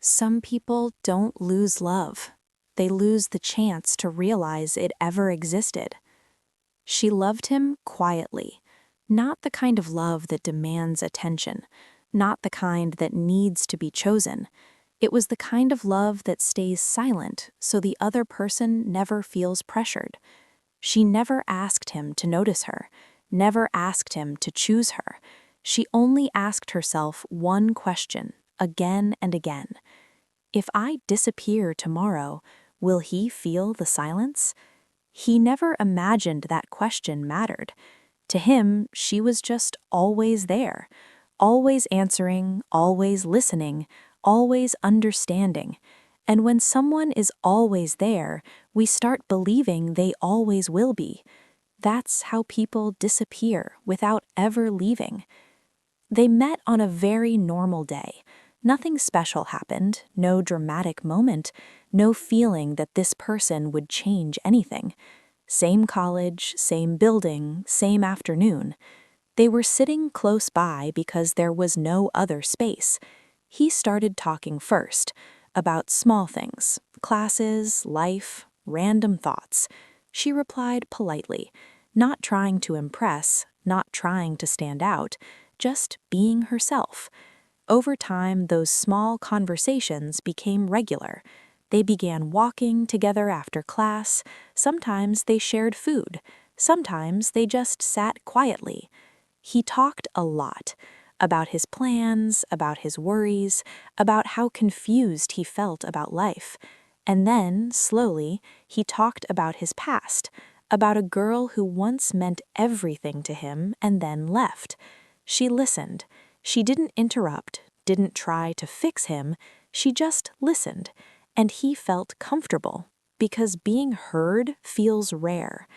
Some people don't lose love. They lose the chance to realize it ever existed. She loved him quietly, not the kind of love that demands attention, not the kind that needs to be chosen. It was the kind of love that stays silent so the other person never feels pressured. She never asked him to notice her, never asked him to choose her. She only asked herself one question, again and again. If I disappear tomorrow, will he feel the silence? He never imagined that question mattered. To him, she was just always there, always answering, always listening, always understanding. And when someone is always there, we start believing they always will be. That's how people disappear without ever leaving. They met on a very normal day. Nothing special happened, no dramatic moment, no feeling that this person would change anything. Same college, same building, same afternoon. They were sitting close by because there was no other space. He started talking first, about small things, classes, life, random thoughts. She replied politely, not trying to impress, not trying to stand out, just being herself. Over time, those small conversations became regular. They began walking together after class. Sometimes they shared food. Sometimes they just sat quietly. He talked a lot about his plans, about his worries, about how confused he felt about life. And then, slowly, he talked about his past, about a girl who once meant everything to him and then left. She listened. She didn't interrupt, didn't try to fix him. She just listened. And he felt comfortable, because being heard feels rare.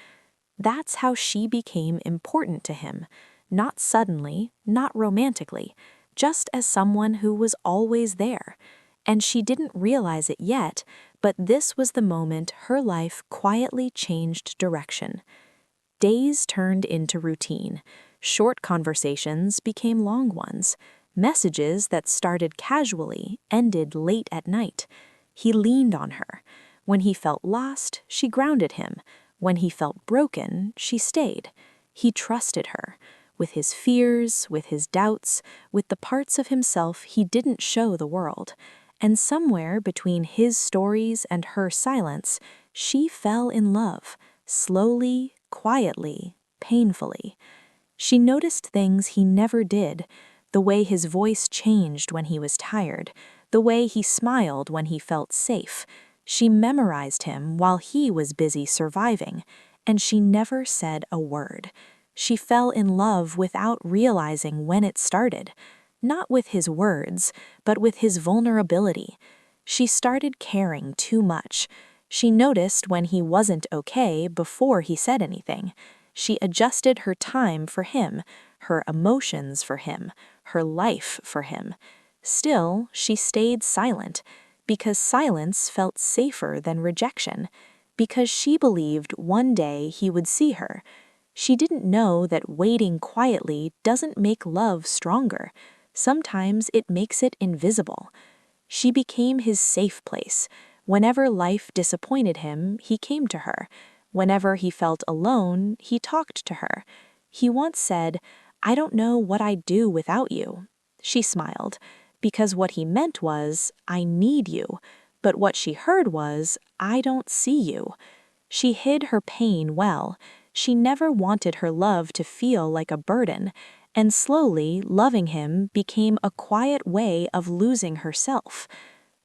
That's how she became important to him, not suddenly, not romantically, just as someone who was always there. And she didn't realize it yet, but this was the moment her life quietly changed direction. Days turned into routine. Short conversations became long ones. Messages that started casually ended late at night. He leaned on her. When he felt lost, she grounded him. When he felt broken, she stayed. He trusted her, with his fears, with his doubts, with the parts of himself he didn't show the world. And somewhere between his stories and her silence, she fell in love, slowly, quietly, painfully. She noticed things he never did, the way his voice changed when he was tired, the way he smiled when he felt safe. She memorized him while he was busy surviving, and she never said a word. She fell in love without realizing when it started, not with his words, but with his vulnerability. She started caring too much. She noticed when he wasn't okay before he said anything. She adjusted her time for him, her emotions for him, her life for him. Still, she stayed silent, because silence felt safer than rejection, because she believed one day he would see her. She didn't know that waiting quietly doesn't make love stronger. Sometimes it makes it invisible. She became his safe place. Whenever life disappointed him, he came to her. Whenever he felt alone, he talked to her. He once said, "I don't know what I'd do without you." She smiled, because what he meant was, "I need you." But what she heard was, "I don't see you." She hid her pain well. She never wanted her love to feel like a burden. And slowly, loving him became a quiet way of losing herself.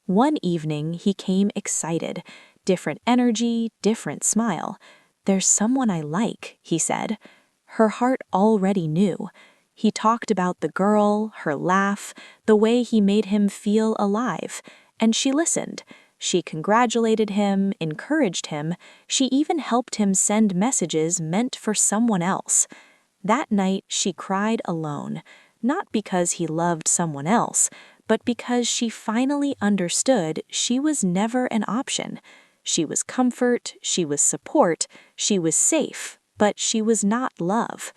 One evening, he came excited. Different energy, different smile. "There's someone I like," he said. Her heart already knew. He talked about the girl, her laugh, the way he made him feel alive. And she listened. She congratulated him, encouraged him. She even helped him send messages meant for someone else. That night, she cried alone, not because he loved someone else, but because she finally understood she was never an option. She was comfort, she was support, she was safe, but she was not love.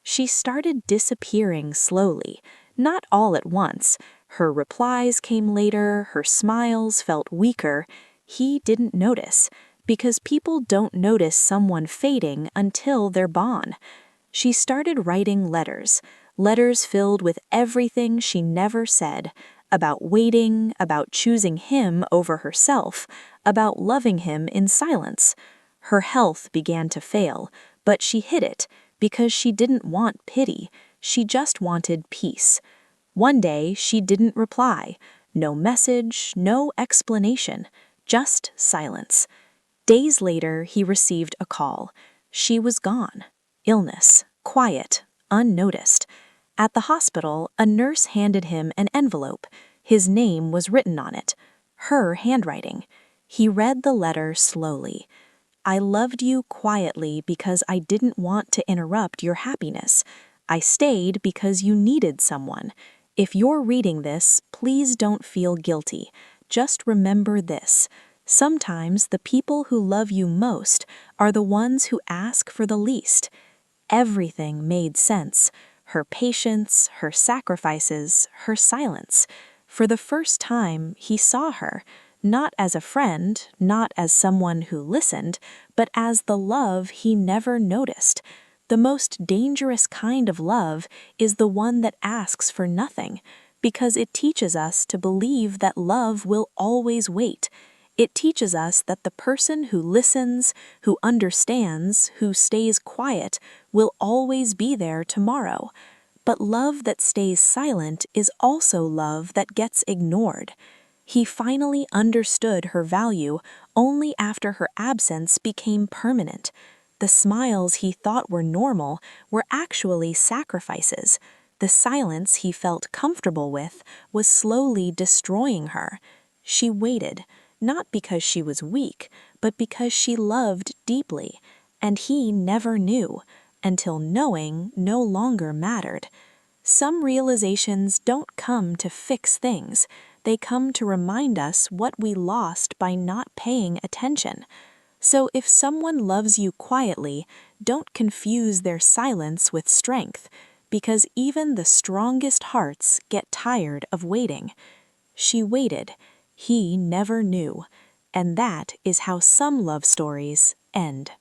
She started disappearing slowly, not all at once. Her replies came later, her smiles felt weaker. He didn't notice, because people don't notice someone fading until they're gone. She started writing letters, letters filled with everything she never said, about waiting, about choosing him over herself, about loving him in silence. Her health began to fail, but she hid it because she didn't want pity, she just wanted peace. One day she didn't reply, no message, no explanation, just silence. Days later he received a call. She was gone. Illness, quiet, unnoticed. At the hospital, a nurse handed him an envelope. His name was written on it, her handwriting. He read the letter slowly. I loved you quietly because I didn't want to interrupt your happiness. I stayed because you needed someone. If you're reading this, please don't feel guilty. Just remember this. Sometimes the people who love you most are the ones who ask for the least. Everything made sense. Her patience, her sacrifices, her silence. For the first time, he saw her, not as a friend, not as someone who listened, but as the love he never noticed. The most dangerous kind of love is the one that asks for nothing, because it teaches us to believe that love will always wait. It teaches us that the person who listens, who understands, who stays quiet, will always be there tomorrow. But love that stays silent is also love that gets ignored. He finally understood her value only after her absence became permanent. The smiles he thought were normal were actually sacrifices. The silence he felt comfortable with was slowly destroying her. She waited, not because she was weak, but because she loved deeply, and he never knew, until knowing no longer mattered. Some realizations don't come to fix things. They come to remind us what we lost by not paying attention. So if someone loves you quietly, don't confuse their silence with strength, because even the strongest hearts get tired of waiting. She waited. He never knew. And that is how some love stories end.